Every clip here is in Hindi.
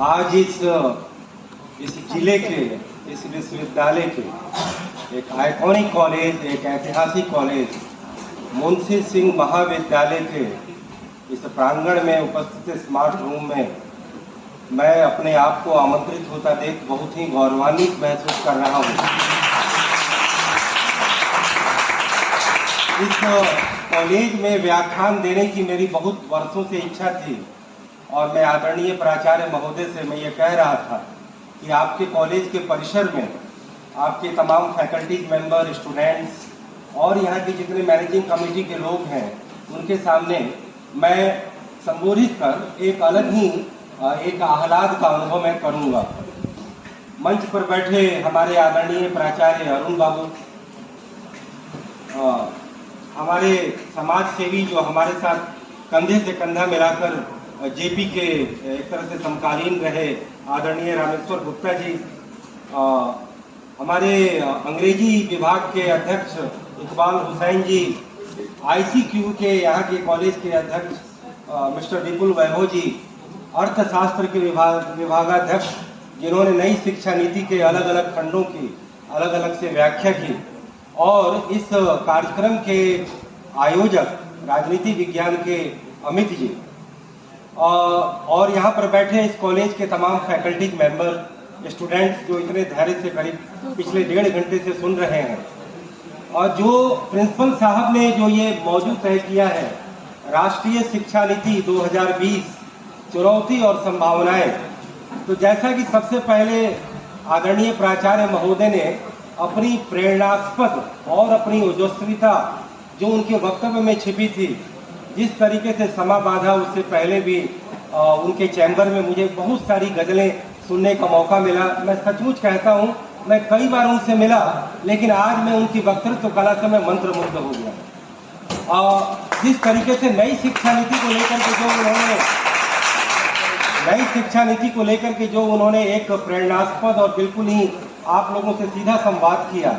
आज इस जिले के, इस विश्वविद्यालय के एक आइकॉनिक कॉलेज, एक ऐतिहासिक कॉलेज मुंशी सिंह महाविद्यालय के इस प्रांगण में उपस्थित स्मार्ट रूम में मैं अपने आप को आमंत्रित होता देख बहुत ही गौरवान्वित महसूस कर रहा हूँ। इस कॉलेज में व्याख्यान देने की मेरी बहुत वर्षों से इच्छा थी और मैं आदरणीय प्राचार्य महोदय से मैं ये कह रहा था कि आपके कॉलेज के परिसर में आपके तमाम फैकल्टीज मेंबर, स्टूडेंट्स और यहाँ के जितने मैनेजिंग कमेटी के लोग हैं उनके सामने मैं संबोधित कर एक अलग ही एक आह्लाद का अनुभव मैं करूँगा। मंच पर बैठे हमारे आदरणीय प्राचार्य अरुण बाबू, हमारे समाज सेवी जो हमारे साथ कंधे से कंधा मिलाकर जेपी के एक तरह से समकालीन रहे आदरणीय रामेश्वर गुप्ता जी, हमारे अंग्रेजी विभाग के अध्यक्ष इकबाल हुसैन जी, आईसीक्यू के यहाँ के कॉलेज के अध्यक्ष मिस्टर विपुल वैभव जी, अर्थशास्त्र के विभागाध्यक्ष जिन्होंने नई शिक्षा नीति के अलग अलग खंडों की अलग अलग से व्याख्या की, और इस कार्यक्रम के आयोजक राजनीति विज्ञान के अमित जी, और यहाँ पर बैठे इस कॉलेज के तमाम फैकल्टी मेंबर, स्टूडेंट्स जो इतने धैर्य से करीब पिछले 1.5 घंटे से सुन रहे हैं, और जो प्रिंसिपल साहब ने जो ये मौजूद तय किया है राष्ट्रीय शिक्षा नीति 2020 चुनौती और संभावनाएं, तो जैसा कि सबसे पहले आदरणीय प्राचार्य महोदय ने अपनी प्रेरणास्पद और अपनी ओजस्विता जो उनके वक्तव्य में छिपी थी, जिस तरीके से समा बाधा, उससे पहले भी उनके चैम्बर में मुझे बहुत सारी गज़लें सुनने का मौका मिला। मैं सचमुच कहता हूँ, मैं कई बार उनसे मिला, लेकिन आज मैं उनकी वक्तृत्व कला से मैं मंत्रमुग्ध हो गया। और जिस तरीके से नई शिक्षा नीति को लेकर के जो उन्होंने एक प्रेरणास्पद और बिल्कुल ही आप लोगों से सीधा संवाद किया,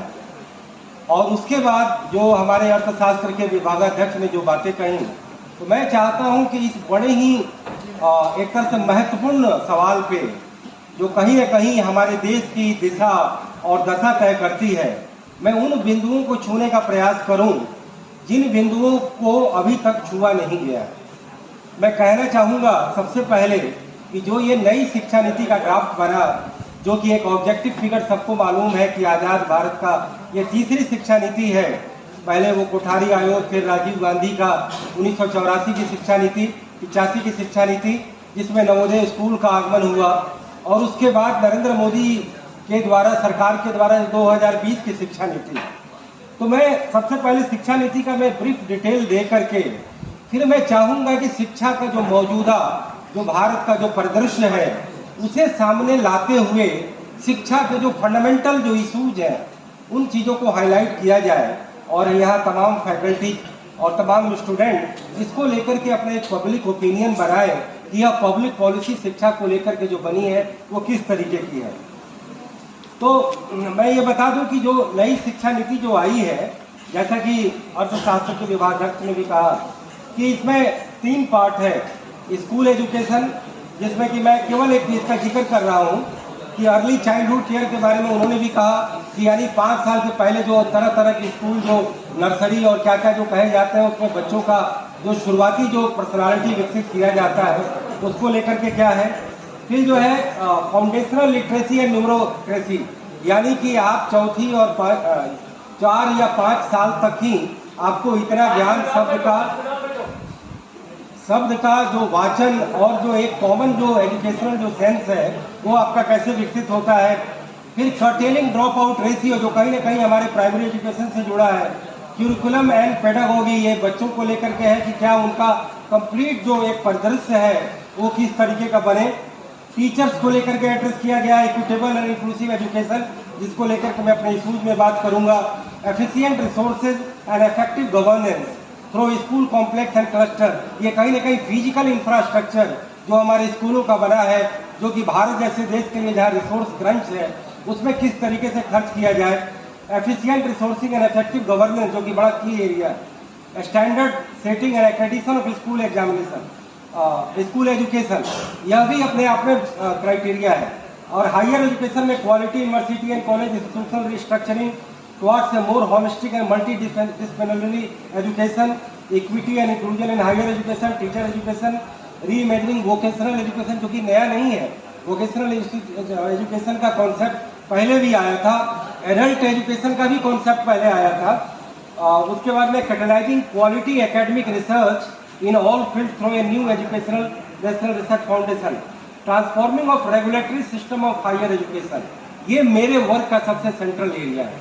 और उसके बाद जो हमारे अर्थशास्त्र के विभागाध्यक्ष ने जो बातें कही, तो मैं चाहता हूं कि इस बड़े ही एक तरह से महत्वपूर्ण सवाल पे जो कहीं न कहीं हमारे देश की दिशा और दशा तय करती है, मैं उन बिंदुओं को छूने का प्रयास करूं जिन बिंदुओं को अभी तक छुआ नहीं गया। मैं कहना चाहूँगा सबसे पहले कि जो ये नई शिक्षा नीति का ड्राफ्ट बना, जो कि एक ऑब्जेक्टिव फिगर सबको मालूम है कि आज़ाद भारत का ये तीसरी शिक्षा नीति है। पहले वो कोठारी आयोग, फिर राजीव गांधी का 1984 की शिक्षा नीति, 85 की शिक्षा नीति जिसमें नवोदय स्कूल का आगमन हुआ, और उसके बाद नरेंद्र मोदी के द्वारा, सरकार के द्वारा 2020 की शिक्षा नीति। तो मैं सबसे पहले शिक्षा नीति का मैं ब्रीफ डिटेल दे करके फिर मैं चाहूँगा कि शिक्षा का जो मौजूदा जो भारत का जो परिदृश्य है उसे सामने लाते हुए शिक्षा के जो फंडामेंटल जो इशूज हैं उन चीज़ों को हाईलाइट किया जाए, और यहाँ तमाम फैकल्टी और तमाम स्टूडेंट इसको लेकर के अपने एक पब्लिक ओपिनियन बनाए कि यह पब्लिक पॉलिसी शिक्षा को लेकर के जो बनी है वो किस तरीके की है। तो मैं ये बता दूं कि जो नई शिक्षा नीति जो आई है, जैसा कि अर्थशास्त्र के विभागाध्यक्ष ने भी कहा कि इसमें 3 पार्ट है। स्कूल एजुकेशन, जिसमें कि मैं केवल एक चीज़ का जिक्र कर रहा हूँ कि अर्ली चाइल्डहुड केयर के बारे में उन्होंने भी कहा कि यानी 5 साल से पहले जो तरह तरह के स्कूल, जो नर्सरी और क्या क्या जो कहे जाते हैं, उसमें बच्चों का जो शुरुआती जो पर्सनालिटी विकसित किया जाता है उसको लेकर के क्या है। फिर जो है फाउंडेशनल लिटरेसी एंड न्यूरोक्रेसी, यानी कि आप 4 और 4 या 5 साल तक ही आपको इतना ज्ञान शब्द का जो वाचन और जो एक कॉमन जो एजुकेशनल जो सेंस है वो आपका कैसे विकसित होता है। फिर कर्टेलिंग ड्रॉप आउट रेशियो, जो कहीं ना कहीं हमारे प्राइमरी एजुकेशन से जुड़ा है। क्यूरिकुलम एंड पेडागोगी, ये बच्चों को लेकर के है कि क्या उनका कंप्लीट जो एक परिदृश्य है वो किस तरीके का बने। टीचर्स को लेकर के एड्रेस किया गया इक्विटेबल एंड इंक्लूसिव एजुकेशन, जिसको लेकर के मैं अपने इशूज में बात करूंगा। Efficient resources and effective governance through school complex and cluster, ये कहीं ना कहीं फिजिकल इंफ्रास्ट्रक्चर जो हमारे स्कूलों का बना है, जो कि भारत जैसे देश के लिए जहाँ रिसोर्स क्रंच है उसमें किस तरीके से खर्च किया जाए। Efficient resourcing and effective governance, जो कि बड़ा की एरिया है। Standard setting and accreditation of school examination, school education, यह भी अपने आप में क्राइटेरिया है। और हायर एजुकेशन में quality university and college institutional restructuring towards a more holistic and multidisciplinary education, equity and inclusion in higher education, teacher education, reimagining vocational education, जो कि नया नहीं है। वोकेशनल एजुकेशन का कॉन्सेप्ट पहले भी आया था, एडल्ट एजुकेशन का भी कॉन्सेप्ट पहले आया था। उसके बाद में catalysing quality academic research in all field through a new educational national research foundation, transforming of regulatory system of higher education, ये मेरे वर्क का सबसे सेंट्रल एरिया है।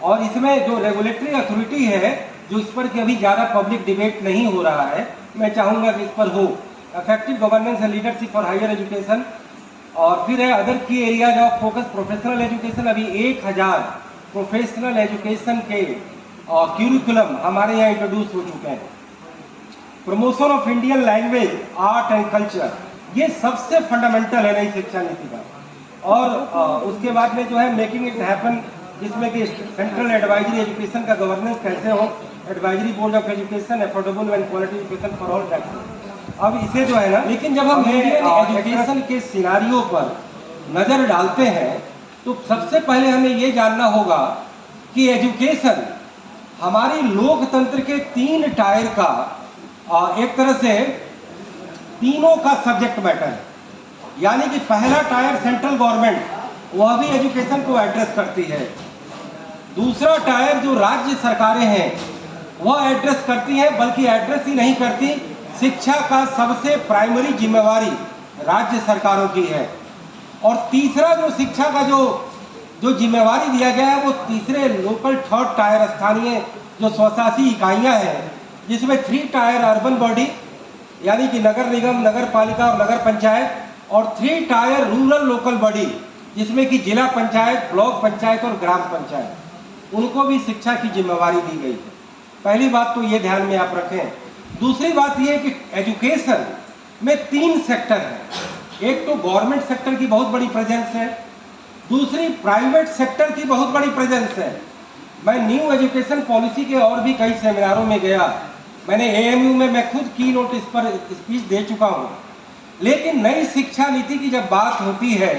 और इसमें जो रेगुलेटरी अथॉरिटी है, जो इस पर कि अभी ज़्यादा पब्लिक डिबेट नहीं हो रहा है, मैं चाहूँगा कि इस पर हो, effective governance and leadership for higher education. और फिर है other key areas of focus professional education, अभी 1000 प्रोफेशनल एजुकेशन के क्यूरिकुलम हमारे यहाँ इंट्रोड्यूस हो चुके हैं। Promotion of Indian language, art and culture, ये सबसे फंडामेंटल है नई शिक्षा नीति का। और उसके बाद में जो है मेकिंग इट हैपन, जिसमें कि सेंट्रल एडवाइजरी एजुकेशन का गवर्नेंस कैसे हो, advisory board of education, affordable and quality education for all tax. अब इसे जो है ना, लेकिन जब हम इंडियन एजुकेशन के सिनारियों पर नजर डालते हैं तो सबसे पहले हमें ये जानना होगा कि एजुकेशन हमारी लोकतंत्र के 3 टायर का एक तरह से तीनों का सब्जेक्ट मैटर है। यानी कि पहला टायर सेंट्रल गवर्नमेंट, वह भी एजुकेशन को एड्रेस करती है। दूसरा टायर जो राज्य सरकारें हैं वह एड्रेस करती हैं, बल्कि एड्रेस ही नहीं करती, शिक्षा का सबसे प्राइमरी जिम्मेवारी राज्य सरकारों की है। और तीसरा जो शिक्षा का जो जिम्मेवारी दिया गया है, वो तीसरे लोकल थर्ड टायर स्थानीय जो स्वशासी इकाइयां हैं, जिसमें 3 टायर अर्बन बॉडी यानी कि नगर निगम, नगर पालिका और नगर पंचायत, और 3 टायर रूरल लोकल बॉडी जिसमें कि जिला पंचायत, ब्लॉक पंचायत और ग्राम पंचायत, उनको भी शिक्षा की जिम्मेवारी दी गई है। पहली बात तो ये ध्यान में आप रखें। दूसरी बात ये है कि एजुकेशन में 3 सेक्टर हैं। एक तो गवर्नमेंट सेक्टर की बहुत बड़ी प्रेजेंस है, दूसरी प्राइवेट सेक्टर की बहुत बड़ी प्रेजेंस है। मैं न्यू एजुकेशन पॉलिसी के और भी कई सेमिनारों में गया, मैंने AMU में मैं खुद की नोट इस पर स्पीच दे चुका हूँ। लेकिन नई शिक्षा नीति की जब बात होती है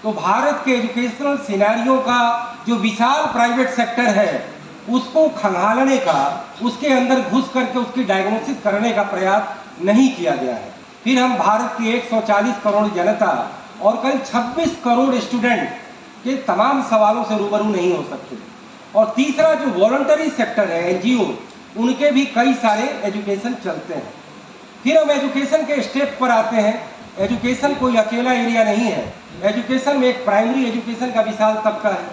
तो भारत के एजुकेशनल सिनेरियो का जो विशाल प्राइवेट सेक्टर है उसको खंगालने का, उसके अंदर घुस करके उसकी डायग्नोसिस करने का प्रयास नहीं किया गया है। फिर हम भारत की 140 करोड़ जनता और करीब 26 करोड़ स्टूडेंट के तमाम सवालों से रूबरू नहीं हो सकते। और तीसरा जो वॉलंटरी सेक्टर है, NGO, उनके भी कई सारे एजुकेशन चलते हैं। फिर हम एजुकेशन के स्टेप पर आते हैं। एजुकेशन कोई अकेला एरिया नहीं है, एजुकेशन में एक प्राइमरी एजुकेशन का विशाल तबका है।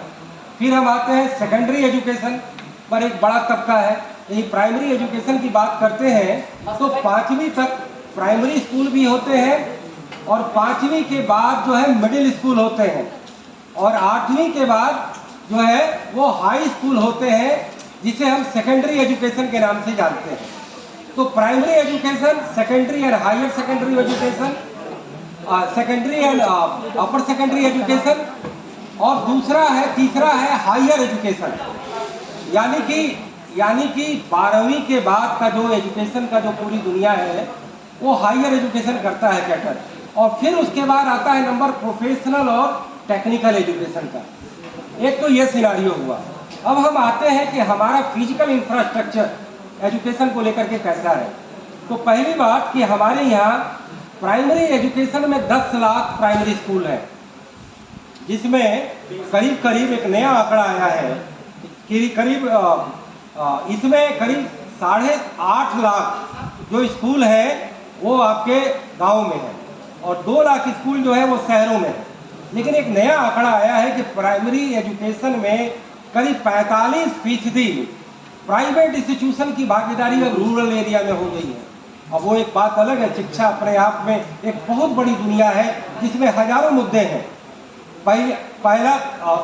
फिर हम आते हैं सेकेंडरी एजुकेशन पर, एक बड़ा तबका है। यदि प्राइमरी एजुकेशन की बात करते हैं तो 5वीं तक प्राइमरी स्कूल भी होते हैं, और 5वीं के बाद जो है मिडिल स्कूल होते हैं, और 8वीं के बाद जो है वो हाई स्कूल होते हैं, जिसे हम सेकेंडरी एजुकेशन के नाम से जानते हैं। तो primary education, secondary and higher secondary education, secondary and upper secondary education, और तीसरा है हायर एजुकेशन, यानी कि 12वीं के बाद का जो एजुकेशन का जो पूरी दुनिया है वो हायर एजुकेशन करता है कैटर। और फिर उसके बाद आता है नंबर प्रोफेशनल और टेक्निकल एजुकेशन का। एक तो ये सिनारियो हुआ। अब हम आते हैं कि हमारा फिजिकल इंफ्रास्ट्रक्चर एजुकेशन को लेकर के कैसा है। तो पहली बात कि हमारे यहाँ प्राइमरी एजुकेशन में 10 लाख प्राइमरी स्कूल है, जिसमें करीब एक नया आंकड़ा आया है कि इसमें करीब 8.5 लाख जो स्कूल है वो आपके गांव में है, और 2 लाख स्कूल जो है वो शहरों में है। लेकिन एक नया आंकड़ा आया है कि प्राइमरी एजुकेशन में करीब 45% प्राइवेट इंस्टीट्यूशन की भागीदारी अब रूरल एरिया में हो गई है। अब वो एक बात अलग है, शिक्षा अपने आप में एक बहुत बड़ी दुनिया है जिसमें हजारों मुद्दे हैं। पहला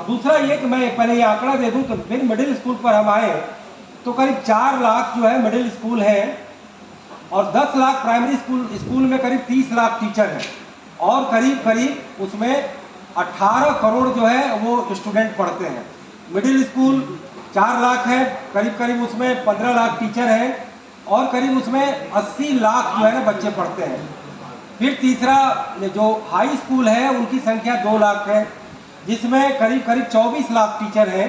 दूसरा ये कि मैं पहले ये आंकड़ा दे दूं कि फिर मिडिल स्कूल पर हम आए तो करीब 4 लाख जो है मिडिल स्कूल है, और 10 लाख प्राइमरी स्कूल में करीब 30 लाख टीचर हैं, और करीब उसमें 18 करोड़ जो है वो स्टूडेंट पढ़ते हैं। मिडिल स्कूल 4 लाख है, करीब उसमें 15 लाख टीचर हैं, और करीब उसमें 80 लाख जो है ना बच्चे पढ़ते हैं। फिर तीसरा जो हाई स्कूल है उनकी संख्या 2 लाख है, जिसमें करीब करीब 24 लाख टीचर हैं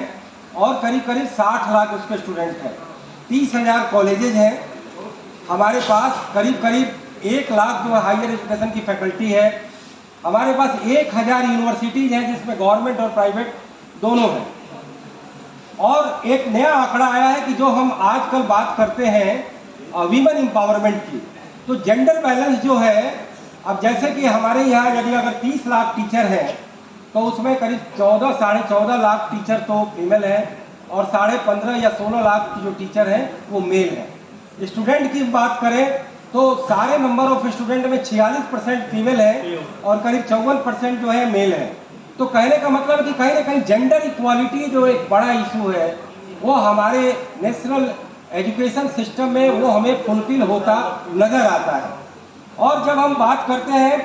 और करीब करीब 60 लाख उसके स्टूडेंट हैं। 30,000 कॉलेजेज हैं हमारे पास, करीब करीब 1 लाख जो हायर एजुकेशन की फैकल्टी है हमारे पास। 1000 यूनिवर्सिटीज़ हैं जिसमें गवर्नमेंट और प्राइवेट दोनों हैं। और एक नया आंकड़ा आया है कि जो हम आजकल बात करते हैं वीमेन एम्पावरमेंट की, तो जेंडर बैलेंस जो है, अब जैसे कि हमारे यहाँ यदि अगर 30 लाख टीचर हैं तो उसमें करीब 14 साढ़े 14 लाख टीचर तो फीमेल हैं और 15.5 या 16 लाख की जो टीचर हैं वो मेल हैं। स्टूडेंट की बात करें तो सारे नंबर ऑफ स्टूडेंट में 46% फीमेल है और करीब 54% जो है मेल है। तो कहने का मतलब कि कहीं ना कहीं जेंडर इक्वालिटी जो एक बड़ा इशू है वो हमारे नेशनल एजुकेशन सिस्टम में वो हमें फुलफिल होता नज़र आता है। और जब हम बात करते हैं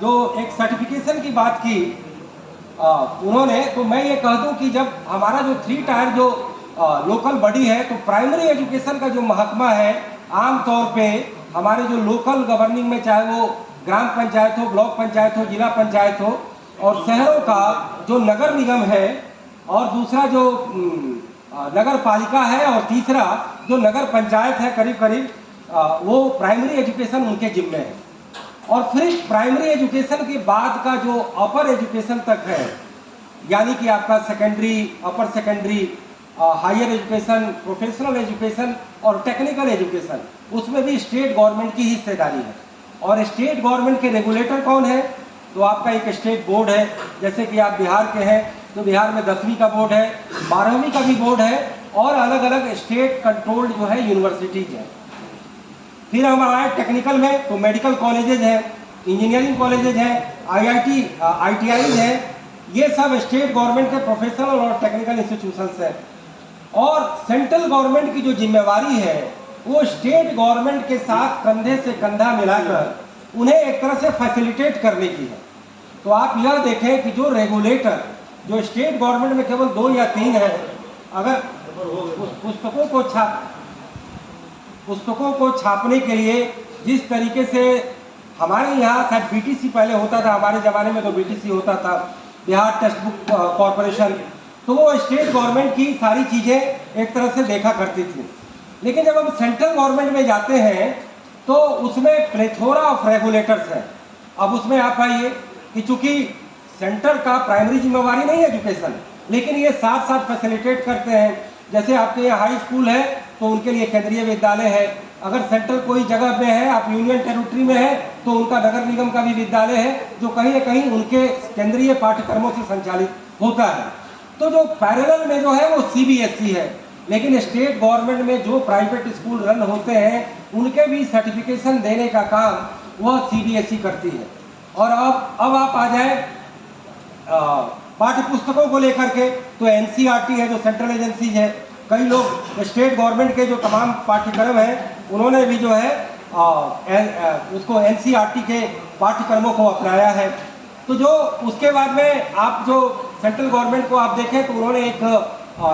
जो एक सर्टिफिकेशन की बात की उन्होंने, तो मैं ये कह दूं कि जब हमारा जो 3 टायर जो लोकल बॉडी है, तो प्राइमरी एजुकेशन का जो महकमा है आम तौर पे हमारे जो लोकल गवर्निंग में, चाहे वो ग्राम पंचायत हो, ब्लॉक पंचायत हो, जिला पंचायत हो, और शहरों का जो नगर निगम है, और दूसरा जो नगर पालिका है, और तीसरा जो नगर पंचायत है, करीब करीब वो प्राइमरी एजुकेशन उनके जिम्मे है। और फिर प्राइमरी एजुकेशन के बाद का जो अपर एजुकेशन तक है, यानी कि आपका secondary, upper secondary, higher education, professional education और टेक्निकल एजुकेशन, उसमें भी स्टेट गवर्नमेंट की हिस्सेदारी है। और स्टेट गवर्नमेंट के रेगुलेटर कौन है? तो आपका एक स्टेट बोर्ड है। जैसे कि आप बिहार के हैं तो बिहार में 10वीं का बोर्ड है, 12वीं का भी बोर्ड है, और अलग अलग स्टेट कंट्रोल्ड जो है यूनिवर्सिटीज हैं। फिर हम आए टेक्निकल में, तो मेडिकल कॉलेजेज हैं, इंजीनियरिंग कॉलेजेज हैं, IITIs हैं, ये सब स्टेट गवर्नमेंट के प्रोफेशनल और टेक्निकल इंस्टीट्यूशंस हैं। और सेंट्रल गवर्नमेंट की जो जिम्मेवारी है वो स्टेट गवर्नमेंट के साथ कंधे से कंधा मिलाकर उन्हें एक तरह से फैसिलिटेट करने की है। तो आप यह देखें कि जो रेगुलेटर जो स्टेट गवर्नमेंट में केवल 2 या 3 है, अगर पुस्तकों को छापने के लिए जिस तरीके से हमारे यहाँ शायद BTC पहले होता था, हमारे ज़माने में तो BTC होता था, बिहार टेक्स्ट बुक कॉरपोरेशन, तो वो स्टेट गवर्नमेंट की सारी चीज़ें एक तरह से देखा करती थी। लेकिन जब हम सेंट्रल गवर्नमेंट में जाते हैं तो उसमें प्लेथोरा ऑफ रेगुलेटर्स है। अब उसमें आप आइए कि चूंकि सेंटर का प्राइमरी जिम्मेवारी नहीं है एजुकेशन, लेकिन ये साथ साथ फैसिलिटेट करते हैं। जैसे आपके यहाँ हाई स्कूल है तो उनके लिए केंद्रीय विद्यालय है, अगर सेंट्रल कोई जगह में है, आप यूनियन टेरिटरी में है, तो उनका नगर निगम का भी विद्यालय है जो कहीं ना कहीं उनके केंद्रीय पाठ्यक्रमों से संचालित होता है। तो जो पैरेलल में जो है वो CBSE है, लेकिन स्टेट गवर्नमेंट में जो प्राइवेट स्कूल रन होते हैं उनके भी सर्टिफिकेशन देने का काम वह CBSE करती है। और अब आप आ जाए पाठ्य पुस्तकों को लेकर के, तो NCERT है जो सेंट्रल एजेंसी है। कई लोग स्टेट गवर्नमेंट के जो तमाम पाठ्यक्रम हैं उन्होंने भी जो है उसको NCERT के पाठ्यक्रमों को अपनाया है। तो जो उसके बाद में आप जो सेंट्रल गवर्नमेंट को आप देखें तो उन्होंने एक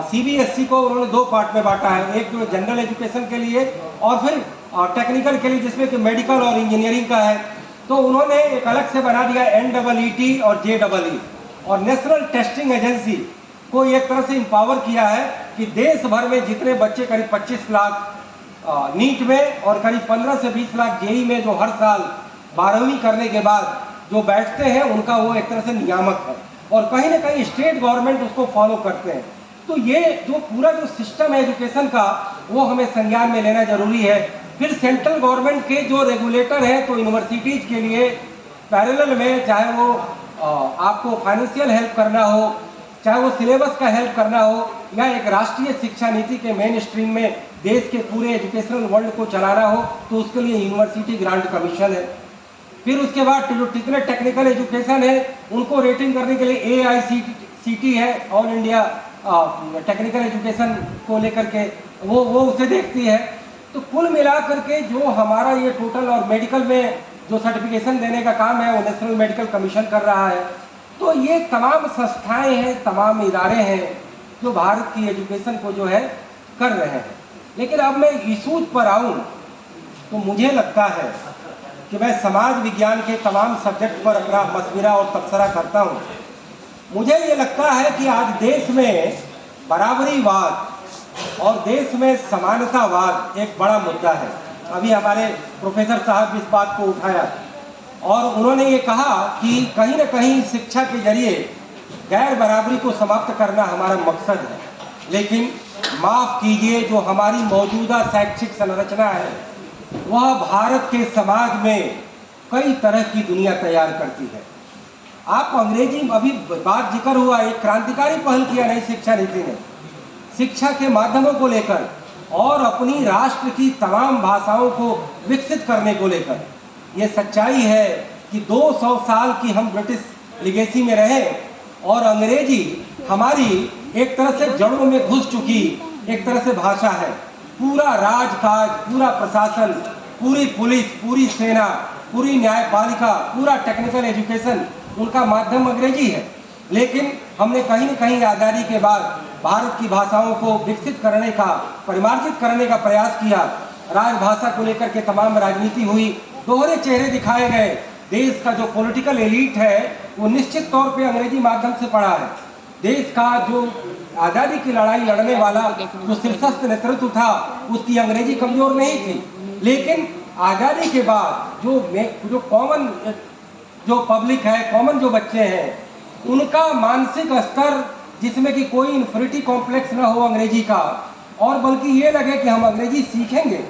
CBSE को उन्होंने 2 पार्ट में बांटा है, एक जो जनरल एजुकेशन के लिए और फिर टेक्निकल के लिए, जिसमें कि मेडिकल और इंजीनियरिंग का है। तो उन्होंने एक अलग से बना दिया NEET और JEE, और नेशनल टेस्टिंग एजेंसी को एक तरह से एम्पावर किया है कि देश भर में जितने बच्चे, करीब 25 लाख नीट में और करीब 15 से 20 लाख JEE में जो हर साल 12वीं करने के बाद जो बैठते हैं, उनका वो एक तरह से नियामक है, और कहीं ना कहीं स्टेट गवर्नमेंट उसको फॉलो करते हैं। तो ये जो पूरा जो सिस्टम है एजुकेशन का, वो हमें संज्ञान में लेना जरूरी है। फिर सेंट्रल गवर्नमेंट के जो रेगुलेटर हैं, तो यूनिवर्सिटीज़ के लिए पैरेलल में, चाहे वो आपको फाइनेंशियल हेल्प करना हो, चाहे वो सिलेबस का हेल्प करना हो, या एक राष्ट्रीय शिक्षा नीति के मेन स्ट्रीम में देश के पूरे एजुकेशनल वर्ल्ड को चलाना हो, तो उसके लिए यूनिवर्सिटी ग्रांट कमीशन है। फिर उसके बाद जो जितने टेक्निकल एजुकेशन है उनको रेटिंग करने के लिए AICTE है, ऑल इंडिया टेक्निकल एजुकेशन को लेकर के वो उसे देखती है। तो कुल मिलाकर के जो हमारा ये टोटल, और मेडिकल में जो सर्टिफिकेशन देने का काम है वो नेशनल मेडिकल कमीशन कर रहा है। तो ये तमाम संस्थाएं हैं, तमाम इदारे हैं जो भारत की एजुकेशन को जो है कर रहे हैं। लेकिन अब मैं इशूज पर आऊँ तो मुझे लगता है कि मैं समाज विज्ञान के तमाम सब्जेक्ट पर अपना मशविरा और तबसरा करता हूँ। मुझे ये लगता है कि आज देश में बराबरीवाद और देश में समानतावाद एक बड़ा मुद्दा है। अभी हमारे प्रोफेसर साहब इस बात को उठाया और उन्होंने ये कहा कि कहीं न कहीं शिक्षा के जरिए गैर बराबरी को समाप्त करना हमारा मकसद है। लेकिन माफ़ कीजिए, जो हमारी मौजूदा शैक्षिक संरचना है वह भारत के समाज में कई तरह की दुनिया तैयार करती है। आप अंग्रेजी, अभी बात जिक्र हुआ, एक क्रांतिकारी पहल किया नई शिक्षा नीति ने शिक्षा के माध्यमों को लेकर और अपनी राष्ट्र की तमाम भाषाओं को विकसित करने को लेकर। ये सच्चाई है कि 200 साल की हम ब्रिटिश लिगेसी में रहे और अंग्रेजी हमारी एक तरह से जड़ों में घुस चुकी एक तरह से भाषा है। पूरा राजकाज, पूरा प्रशासन, पूरी पुलिस, पूरी सेना, पूरी न्यायपालिका, पूरा टेक्निकल एजुकेशन, उनका माध्यम अंग्रेजी है। लेकिन हमने कहीं न कहीं आज़ादी के बाद भारत की भाषाओं को विकसित करने का, परिमार्जित करने का प्रयास किया। राजभाषा को लेकर के तमाम राजनीति हुई, दोहरे चेहरे दिखाए गए। देश का जो पॉलिटिकल एलीट है वो निश्चित तौर पे अंग्रेजी माध्यम से पढ़ा है। देश का जो आज़ादी की लड़ाई लड़ने वाला जो शीर्षस्थ नेतृत्व था उसकी अंग्रेजी कमज़ोर नहीं थी। लेकिन आज़ादी के बाद जो कॉमन जो पब्लिक है, कॉमन जो बच्चे हैं, उनका मानसिक स्तर जिसमें कि कोई इन्फिनिटी कॉम्प्लेक्स ना हो अंग्रेजी का, और बल्कि ये लगे कि हम अंग्रेजी सीखेंगे,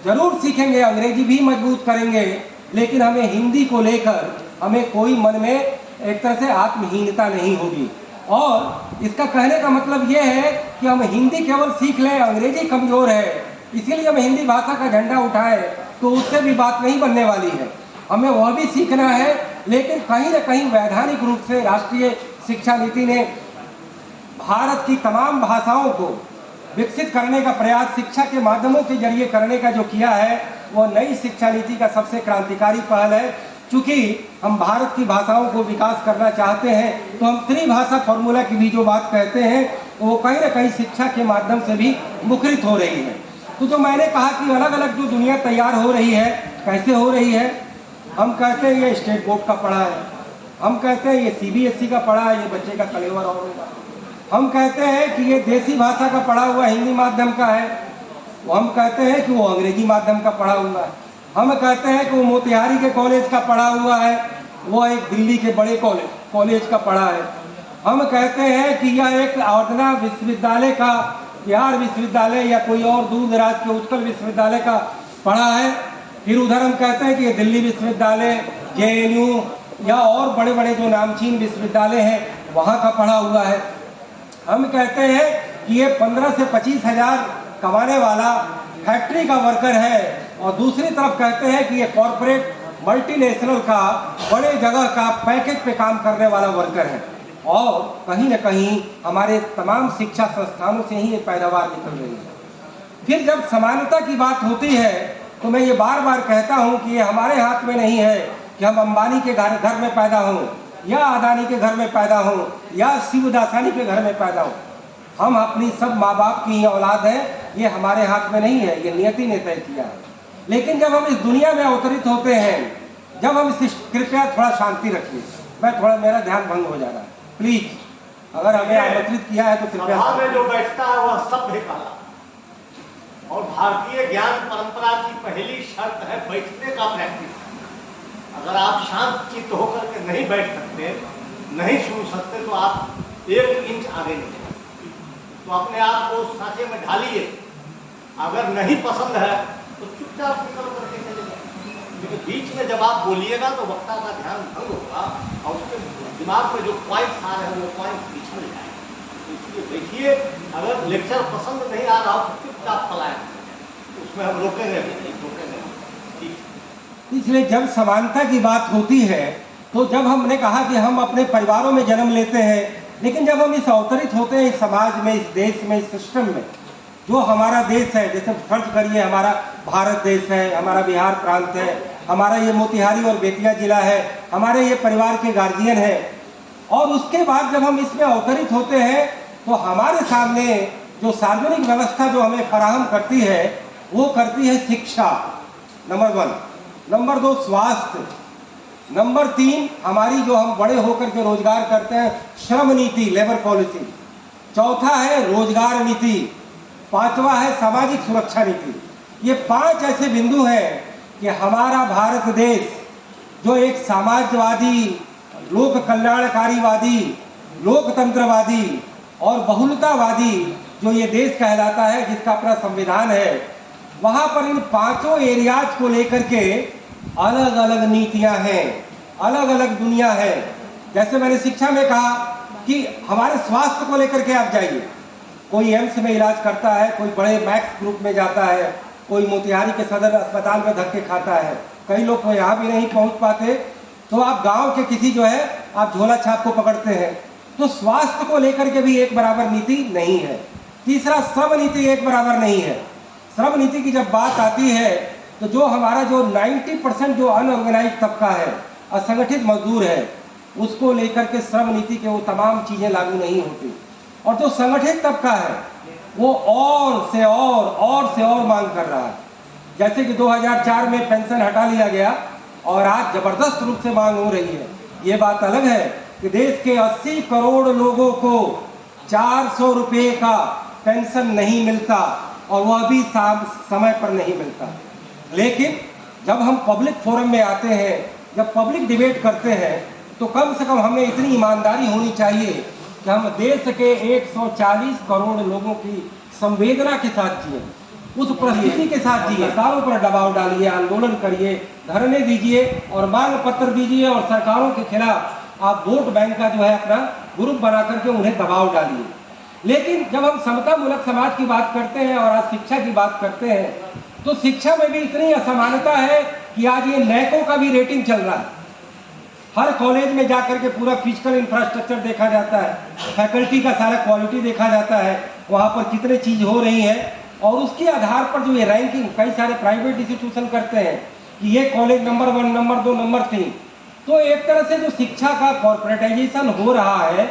ज़रूर सीखेंगे, अंग्रेजी भी मजबूत करेंगे, लेकिन हमें हिंदी को लेकर हमें कोई मन में एक तरह से आत्महीनता नहीं होगी। और इसका कहने का मतलब ये है कि हम हिंदी केवल सीख लें, अंग्रेजी कमज़ोर है इसीलिए हम हिंदी भाषा का झंडा उठाएं, तो उससे भी बात नहीं बनने वाली है। हमें वह भी सीखना है, लेकिन कहीं न कहीं वैधानिक रूप से राष्ट्रीय शिक्षा नीति ने भारत की तमाम भाषाओं को विकसित करने का प्रयास शिक्षा के माध्यमों के जरिए करने का जो किया है वह नई शिक्षा नीति का सबसे क्रांतिकारी पहल है। चूँकि हम भारत की भाषाओं को विकास करना चाहते हैं तो हम त्रिभाषा फॉर्मूला की भी जो बात कहते हैं वो कहीं न कहीं शिक्षा के माध्यम से भी मुखरित हो रही है। तो जो मैंने कहा कि अलग अलग जो दुनिया तैयार हो रही है, कैसे हो रही है? हम कहते हैं ये स्टेट बोर्ड का पढ़ा है, हम कहते हैं ये CBSE का पढ़ा है, ये बच्चे का कलेवर और होगा। हम कहते हैं कि ये देसी भाषा का पढ़ा हुआ हिंदी माध्यम का है, हम कहते हैं कि वो अंग्रेजी माध्यम का पढ़ा हुआ है। हम कहते हैं कि वो मोतिहारी के कॉलेज का पढ़ा हुआ है, वो एक दिल्ली के बड़े कॉलेज का पढ़ा है। हम कहते हैं कि यह एक औरना विश्वविद्यालय का, बिहार विश्वविद्यालय या कोई और दूर दराज के उत्कल विश्वविद्यालय का पढ़ा है। फिर उधर हम कहते हैं कि ये दिल्ली विश्वविद्यालय, JNU या और बड़े बड़े जो नामचीन विश्वविद्यालय हैं वहाँ का पढ़ा हुआ है। हम कहते हैं कि ये 15 से 25 हज़ार कमाने वाला फैक्ट्री का वर्कर है, और दूसरी तरफ कहते हैं कि ये कॉरपोरेट मल्टीनेशनल का बड़े जगह का पैकेज पे काम करने वाला वर्कर है। और कहीं न कहीं हमारे तमाम शिक्षा संस्थानों से ही ये पैदावार निकल रही है। फिर जब समानता की बात होती है तो मैं ये बार बार कहता हूँ कि ये हमारे हाथ में नहीं है कि हम अंबानी के घर में पैदा हों या अदानी के घर में पैदा हों या शिवदासानी के घर में पैदा हों। हम अपनी सब माँ बाप की ही औलाद हैं, ये हमारे हाथ में नहीं है, ये नियति ने तय किया है। लेकिन जब हम इस दुनिया में अवतरित होते हैं, जब हम इस, कृपया थोड़ा शांति रखिए, मेरा ध्यान भंग हो जा रहा है, प्लीज। अगर हमें आमंत्रित किया है तो कृपया। में जो बैठता है वह सभ्य काला, और भारतीय ज्ञान परंपरा की पहली शर्त है बैठने का प्रैक्टिस। अगर आप शांत चित्त होकर के नहीं बैठ सकते, नहीं सुन सकते, तो आप 1 इंच आगे नहीं जाए। तो अपने आप को सांचे में ढालिए। अगर नहीं पसंद है तो चुपचाप निकल करके चले जाए, लेकिन बीच में जब आप बोलिएगा तो वक्ता का ध्यान भंग होगा और उसके दिमाग में जो पॉइंट्स आ रहे हैं वो पॉइंट पिछड़ जाए। तो इसलिए देखिए, अगर लेक्चर पसंद नहीं आ रहा हो तो चुपचाप पलाएं, उसमें हम रोकेंगे नहीं। इसलिए जब समानता की बात होती है तो जब हमने कहा कि हम अपने परिवारों में जन्म लेते हैं, लेकिन जब हम इस अवतरित होते हैं इस समाज में, इस देश में, इस सिस्टम में, जो हमारा देश है, जैसे फर्ज करिए हमारा भारत देश है, हमारा बिहार प्रांत है, हमारा ये मोतिहारी और बेतिया जिला है, हमारे ये परिवार के गार्जियन है, और उसके बाद जब हम इसमें अवतरित होते हैं तो हमारे सामने जो सार्वजनिक व्यवस्था जो हमें फराहम करती है वो करती है शिक्षा, नंबर 1। नंबर 2 स्वास्थ्य। नंबर 3 हमारी जो हम बड़े होकर के रोजगार करते हैं श्रम नीति, लेबर पॉलिसी। चौथा है रोजगार नीति। 5वां है सामाजिक सुरक्षा नीति। ये 5 ऐसे बिंदु हैं कि हमारा भारत देश जो एक समाजवादी, लोक कल्याणकारीवादी, लोकतंत्रवादी और बहुलतावादी जो ये देश कहलाता है, जिसका अपना संविधान है, वहाँ पर इन 5 एरियाज को लेकर के अलग अलग नीतियाँ हैं, अलग अलग दुनिया है। जैसे मैंने शिक्षा में कहा कि हमारे स्वास्थ्य को लेकर के आप जाइए, कोई एम्स में इलाज करता है, कोई बड़े मैक्स ग्रुप में जाता है, कोई मोतिहारी के सदर अस्पताल में धक्के खाता है, कई लोग तो यहाँ भी नहीं पहुँच पाते, तो आप गांव के किसी जो है आप झोला छाप को पकड़ते हैं। तो स्वास्थ्य को लेकर के भी एक बराबर नीति नहीं है। तीसरा, श्रम नीति एक बराबर नहीं है। श्रम नीति की जब बात आती है तो जो हमारा जो 90% जो अनऑर्गेनाइज तबका है, असंगठित मजदूर है, उसको लेकर के श्रम नीति के वो तमाम चीज़ें लागू नहीं होती। और जो संगठित तबका है वो और से और मांग कर रहा है। जैसे कि 2004 में पेंशन हटा लिया गया और आज जबरदस्त रूप से मांग हो रही है। ये बात अलग है कि देश के 80 करोड़ लोगों को 400 रुपये का पेंशन नहीं मिलता और वह भी समय पर नहीं मिलता। लेकिन जब हम पब्लिक फोरम में आते हैं, जब पब्लिक डिबेट करते हैं, तो कम से कम हमें इतनी ईमानदारी होनी चाहिए कि हम देश के 140 करोड़ लोगों की संवेदना के साथ जिए, उस परिस्थिति के साथ जिए। सरकारों पर दबाव डालिए, आंदोलन करिए, धरने दीजिए और मांग पत्र दीजिए और सरकारों के खिलाफ आप वोट बैंक का जो है अपना ग्रुप बना करके उन्हें दबाव डालिए। लेकिन जब हम समता मूलक समाज की बात करते हैं और आज शिक्षा की बात करते हैं, तो शिक्षा में भी इतनी असमानता है कि आज ये नैको का भी रेटिंग चल रहा है। हर कॉलेज में जाकर के पूरा फिजिकल इंफ्रास्ट्रक्चर देखा जाता है, फैकल्टी का सारा क्वालिटी देखा जाता है, वहाँ पर कितने चीज़ हो रही है, और उसके आधार पर जो ये रैंकिंग कई सारे प्राइवेट इंस्टीट्यूशन करते हैं कि ये कॉलेज नंबर 1, नंबर 2, नंबर 3। तो एक तरह से जो शिक्षा का कॉर्पोरेटाइजेशन हो रहा है,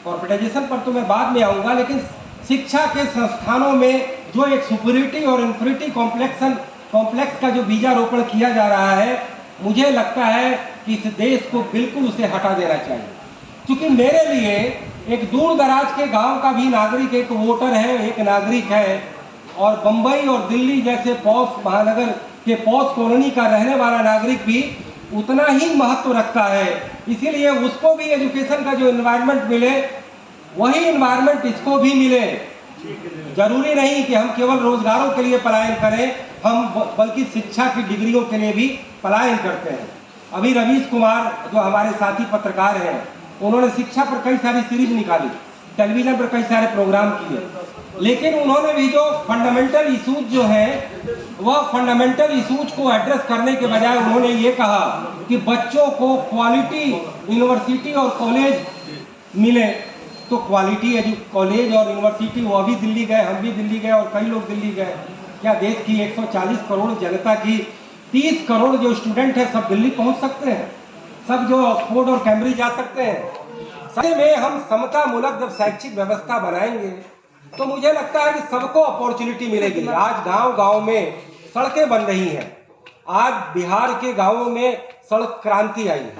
कॉर्पोरेटाइजेशन पर तो मैं बाद में आऊँगा, लेकिन शिक्षा के संस्थानों में जो एक सुपीरियरिटी और इन्फीरियरिटी कॉम्प्लेक्स का जो बीजारोपण किया जा रहा है, मुझे लगता है कि इस देश को बिल्कुल उसे हटा देना चाहिए। क्योंकि मेरे लिए एक दूर दराज के गांव का भी नागरिक एक वोटर है, एक नागरिक है, और बम्बई और दिल्ली जैसे पॉश महानगर के पॉश कॉलोनी का रहने वाला नागरिक भी उतना ही महत्व रखता है। इसीलिए उसको भी एजुकेशन का जो एनवायरनमेंट मिले, वही एनवायरनमेंट इसको भी मिले। जरूरी नहीं कि हम केवल रोजगारों के लिए पलायन करें, हम बल्कि शिक्षा की डिग्रियों के लिए भी पलायन करते हैं। अभी रवीश कुमार जो हमारे साथी पत्रकार हैं, उन्होंने शिक्षा पर कई सारी सीरीज निकाली, टेलीविजन पर कई सारे प्रोग्राम किए, लेकिन उन्होंने भी जो फंडामेंटल इशूज जो हैं, वह फंडामेंटल इशूज को एड्रेस करने के बजाय उन्होंने ये कहा कि बच्चों को क्वालिटी यूनिवर्सिटी और कॉलेज मिले। तो क्वालिटी कॉलेज और यूनिवर्सिटी, वो अभी दिल्ली गए, हम भी दिल्ली गए और कई लोग दिल्ली गए। क्या देश की 140 करोड़ जनता की 30 करोड़ जो स्टूडेंट है सब दिल्ली पहुंच सकते हैं? सब जो ऑक्सफोर्ड और कैम्ब्रिज जा सकते हैं? सच में हम समता मूलक जब शैक्षिक व्यवस्था बनाएंगे तो मुझे लगता है कि सबको अपॉर्चुनिटी मिलेगी। आज गांव-गांव में सड़कें बन रही हैं। आज बिहार के गांवों में सड़क क्रांति आई है,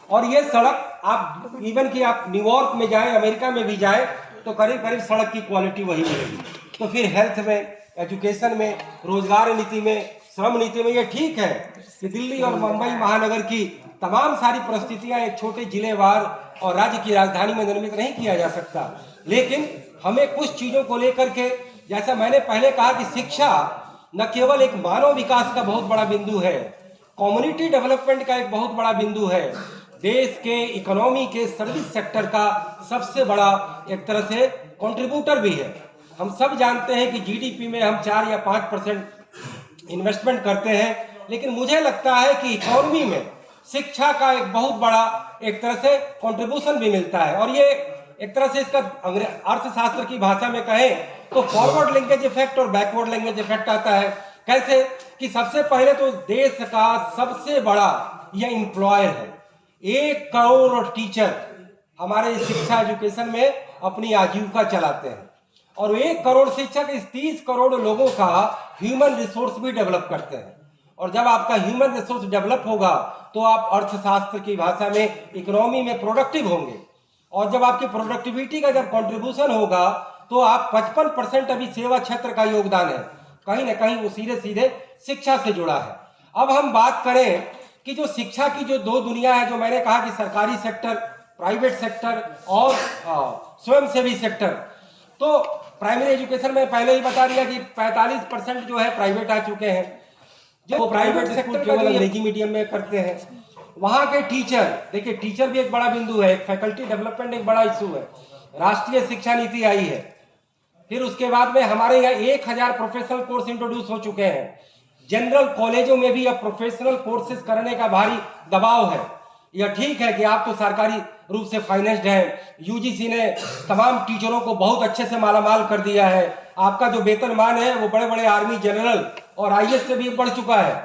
और ये सड़क आप इवन कि आप न्यूयॉर्क में जाएं, अमेरिका में भी जाएं, तो करीब करीब सड़क की क्वालिटी वही मिलेगी। तो फिर हेल्थ में, एजुकेशन में, रोजगार नीति में, श्रम नीति में ये ठीक है कि दिल्ली और मुंबई महानगर की तमाम सारी परिस्थितियां एक छोटे जिलेवार और राज्य की राजधानी में निर्मित नहीं किया जा सकता। लेकिन हमें कुछ चीजों को लेकर के, जैसा मैंने पहले कहा कि शिक्षा न केवल एक मानव विकास का बहुत बड़ा बिंदु है, कम्युनिटी डेवलपमेंट का एक बहुत बड़ा बिंदु है, देश के इकोनॉमी के सर्विस सेक्टर का सबसे बड़ा एक तरह से कंट्रीब्यूटर भी है। हम सब जानते हैं कि जीडीपी में हम 4 या 5% इन्वेस्टमेंट करते हैं, लेकिन मुझे लगता है कि इकोनॉमी में शिक्षा का एक बहुत बड़ा एक तरह से कंट्रीब्यूशन भी मिलता है। और ये एक तरह से इसका अर्थशास्त्र की भाषा में कहें तो फॉरवर्ड लिंकेज इफेक्ट और बैकवर्ड लिंकेज इफेक्ट आता है। कैसे कि सबसे पहले तो देश का सबसे बड़ा यह एम्प्लॉयर है। 1 करोड़ टीचर हमारे शिक्षा एजुकेशन में अपनी आजीविका चलाते हैं, और 1 करोड़ शिक्षक इस 30 करोड़ लोगों का ह्यूमन रिसोर्स भी डेवलप करते हैं। और जब आपका ह्यूमन रिसोर्स डेवलप होगा तो आप अर्थशास्त्र की भाषा में इकोनॉमी में प्रोडक्टिव होंगे, और जब आपकी प्रोडक्टिविटी का जब कंट्रीब्यूशन होगा तो आप 55% अभी सेवा क्षेत्र का योगदान है, कहीं ना कहीं वो सीधे सीधे शिक्षा से जुड़ा है। अब हम बात करें कि जो शिक्षा की जो दो दुनिया है, जो मैंने कहा कि सरकारी सेक्टर, प्राइवेट सेक्टर और स्वयंसेवी सेक्टर, तो प्राइमरी एजुकेशन में पहले ही बता दिया कि 45% जो है प्राइवेट आ चुके हैं। जो प्राइवेट सेक्टर केवल अंग्रेजी मीडियम में करते हैं, वहां के टीचर, देखिए टीचर भी एक बड़ा बिंदु है, फैकल्टी डेवलपमेंट एक बड़ा इशू है। राष्ट्रीय शिक्षा नीति आई है, फिर उसके बाद में हमारे यहाँ 1000 प्रोफेशनल कोर्स इंट्रोड्यूस हो चुके हैं। जनरल कॉलेजों में भी अब प्रोफेशनल कोर्सेज करने का भारी दबाव है। यह ठीक है कि आप तो सरकारी रूप से फाइनेंस्ड हैं, यूजीसी ने तमाम टीचरों को बहुत अच्छे से मालामाल कर दिया है, आपका जो वेतनमान है वो बड़े बड़े आर्मी जनरल और आईएएस से भी बढ़ चुका है।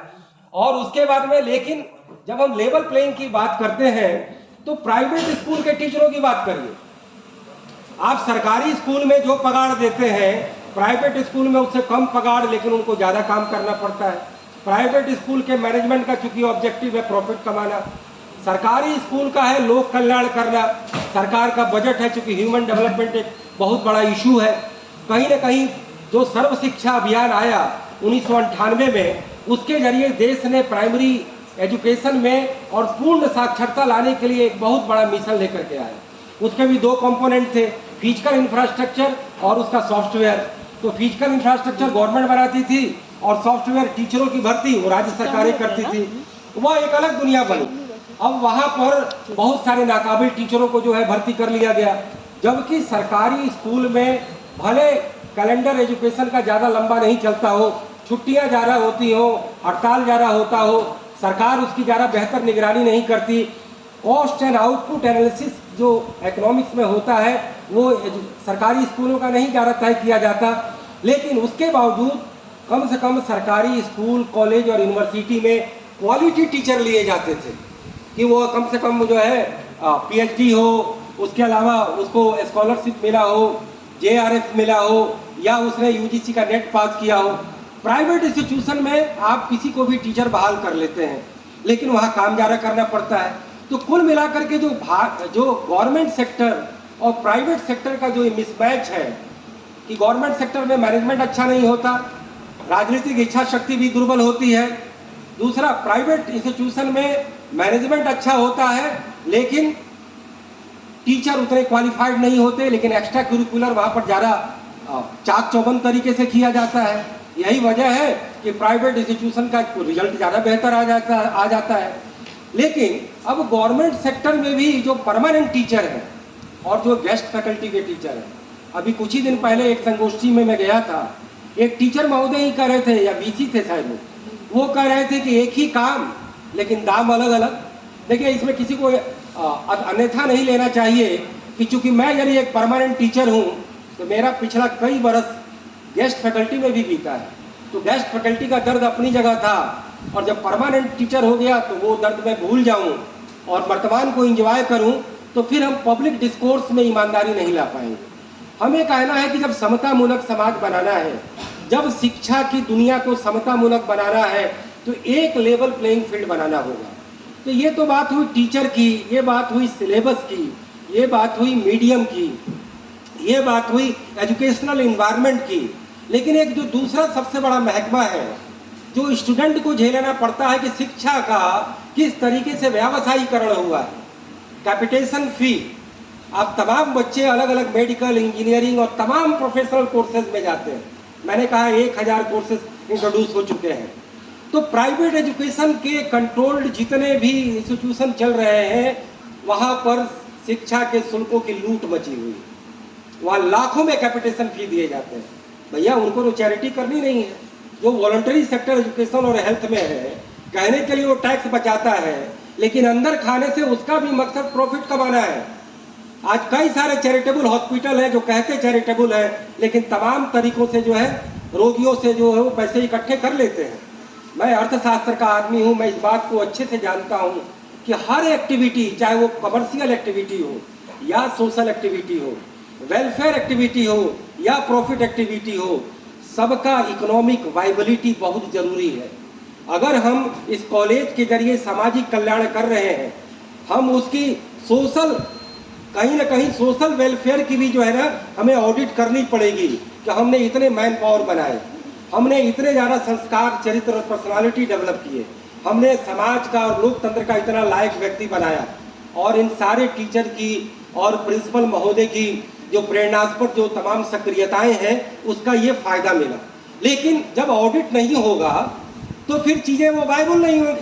और उसके बाद में लेकिन जब हम लेवल प्लेइंग की बात करते हैं तो प्राइवेट स्कूल के टीचरों की बात करिए। आप सरकारी स्कूल में जो पगार देते हैं, प्राइवेट स्कूल में उससे कम पगार, लेकिन उनको ज्यादा काम करना पड़ता है। प्राइवेट स्कूल के मैनेजमेंट का चूंकि ऑब्जेक्टिव है प्रॉफिट कमाना, सरकारी स्कूल का है लोक कल्याण करना। सरकार का बजट है, चूंकि ह्यूमन डेवलपमेंट एक बहुत बड़ा इशू है। कहीं ना कहीं जो सर्व शिक्षा अभियान आया 1998 में, उसके जरिए देश ने प्राइमरी एजुकेशन में और पूर्ण साक्षरता लाने के लिए एक बहुत बड़ा मिशन लेकर के आया। उसके भी 2 कंपोनेंट थे, फिजिकल इंफ्रास्ट्रक्चर और उसका सॉफ्टवेयर। तो फिजिकल इंफ्रास्ट्रक्चर गवर्नमेंट बनाती थी और सॉफ्टवेयर टीचरों की भर्ती वो राज्य सरकारें करती थी। वह एक अलग दुनिया बनी। अब वहां पर बहुत सारे नाकाबिल टीचरों को जो है भर्ती कर लिया गया, जबकि सरकारी स्कूल में भले कैलेंडर एजुकेशन का ज़्यादा लंबा नहीं चलता हो, छुट्टियां ज़्यादा होती हो, हड़ताल ज़्यादा होता हो, सरकार उसकी ज़्यादा बेहतर निगरानी नहीं करती, कॉस्ट एंड आउटपुट एनालिसिस जो इकोनॉमिक्स में होता है वो सरकारी स्कूलों का नहीं ज़्यादा तय किया जाता। लेकिन उसके बावजूद कम से कम सरकारी स्कूल, कॉलेज और यूनिवर्सिटी में क्वालिटी टीचर लिए जाते थे कि वो कम से कम जो है पीएचडी हो, उसके अलावा उसको स्कॉलरशिप मिला हो, जेआरएफ मिला हो, या उसने यूजीसी का नेट पास किया हो। प्राइवेट इंस्टीट्यूशन में आप किसी को भी टीचर बहाल कर लेते हैं, लेकिन वहाँ काम ज़्यादा करना पड़ता है। तो कुल मिलाकर के जो गवर्नमेंट सेक्टर और प्राइवेट सेक्टर का जो मिसमैच है कि गवर्नमेंट सेक्टर में मैनेजमेंट अच्छा नहीं होता, राजनीतिक इच्छा शक्ति भी दुर्बल होती है। दूसरा, प्राइवेट इंस्टीट्यूशन में मैनेजमेंट अच्छा होता है लेकिन टीचर उतने क्वालिफाइड नहीं होते, लेकिन एक्स्ट्रा करिकुलर वहाँ पर ज़्यादा चाक चौबंद तरीके से किया जाता है। यही वजह है कि प्राइवेट इंस्टीट्यूशन का रिजल्ट ज़्यादा बेहतर आ जाता है। लेकिन अब गवर्नमेंट सेक्टर में भी जो परमानेंट टीचर हैं और जो गेस्ट फैकल्टी के टीचर हैं, अभी कुछ ही दिन पहले एक संगोष्ठी में मैं गया था, एक टीचर महोदय ही कह रहे थे, या बीसी थे शायद, वो कह रहे थे कि एक ही काम लेकिन दाम अलग अलग। देखिए, इसमें किसी को अन्यथा नहीं लेना चाहिए कि चूंकि मैं यदि एक परमानेंट टीचर हूँ तो मेरा पिछला कई बरस गेस्ट फैकल्टी में भी बीता है, तो गेस्ट फैकल्टी का दर्द अपनी जगह था, और जब परमानेंट टीचर हो गया तो वो दर्द मैं भूल जाऊं और वर्तमान को एंजॉय करूं, तो फिर हम पब्लिक डिस्कोर्स में ईमानदारी नहीं ला पाएंगे। हमें कहना है कि जब समतामूलक समाज बनाना है, जब शिक्षा की दुनिया को समतामूलक बनाना है, तो एक लेवल प्लेइंग फील्ड बनाना होगा। तो ये तो बात हुई टीचर की, ये बात हुई सिलेबस की, ये बात हुई मीडियम की, ये बात हुई एजुकेशनल इन्वायरमेंट की। लेकिन एक जो दूसरा सबसे बड़ा महकमा है जो स्टूडेंट को झेलना पड़ता है कि शिक्षा का किस तरीके से व्यावसायीकरण हुआ है। कैपिटेशन फी, आप तमाम बच्चे अलग अलग मेडिकल, इंजीनियरिंग और तमाम प्रोफेशनल कोर्सेज में जाते हैं। मैंने कहा 1000 कोर्सेज इंट्रोड्यूस हो चुके हैं। तो प्राइवेट एजुकेशन के कंट्रोल्ड जितने भी इंस्टीट्यूशन चल रहे हैं, वहाँ पर शिक्षा के शुल्कों की लूट मची हुई है। वहाँ लाखों में कैपिटेशन फी दिए जाते हैं। भैया, उनको तो चैरिटी करनी नहीं है। जो वॉलंटरी सेक्टर एजुकेशन और हेल्थ में है, कहने के लिए वो टैक्स बचाता है, लेकिन अंदर खाने से उसका भी मकसद प्रॉफिट कमाना है। आज कई सारे चैरिटेबल हॉस्पिटल हैं जो कहते चैरिटेबल है, लेकिन तमाम तरीकों से जो है रोगियों से जो है वो पैसे इकट्ठे कर लेते हैं। मैं अर्थशास्त्र का आदमी हूँ, मैं इस बात को अच्छे से जानता हूँ कि हर एक्टिविटी, चाहे वो कमर्शियल एक्टिविटी हो या सोशल एक्टिविटी हो, वेलफेयर एक्टिविटी हो या प्रॉफिट एक्टिविटी हो, सबका इकोनॉमिक वाइबिलिटी बहुत जरूरी है। अगर हम इस कॉलेज के जरिए सामाजिक कल्याण कर रहे हैं, हम उसकी सोशल, कहीं ना कहीं सोशल वेलफेयर की भी जो है ना हमें ऑडिट करनी पड़ेगी कि हमने इतने मैन पावर बनाए, हमने इतने ज़्यादा संस्कार, चरित्र और पर्सनालिटी डेवलप किए, हमने समाज का और लोकतंत्र का इतना लायक व्यक्ति बनाया, और इन सारे टीचर की और प्रिंसिपल महोदय की जो प्रेरणास्पद जो तमाम सक्रियताएं हैं उसका ये फायदा मिला। लेकिन जब ऑडिट नहीं होगा तो फिर चीज़ें वो वायबल नहीं होंगी।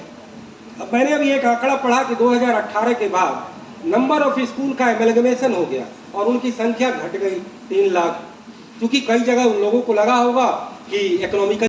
अब मैंने अभी एक आंकड़ा पढ़ा कि 2018 के बाद नंबर ऑफ स्कूल का एमलगमेशन हो गया और उनकी संख्या घट गई 3 लाख, क्योंकि कई जगह उन लोगों को लगा होगा कि इकोनॉमिकल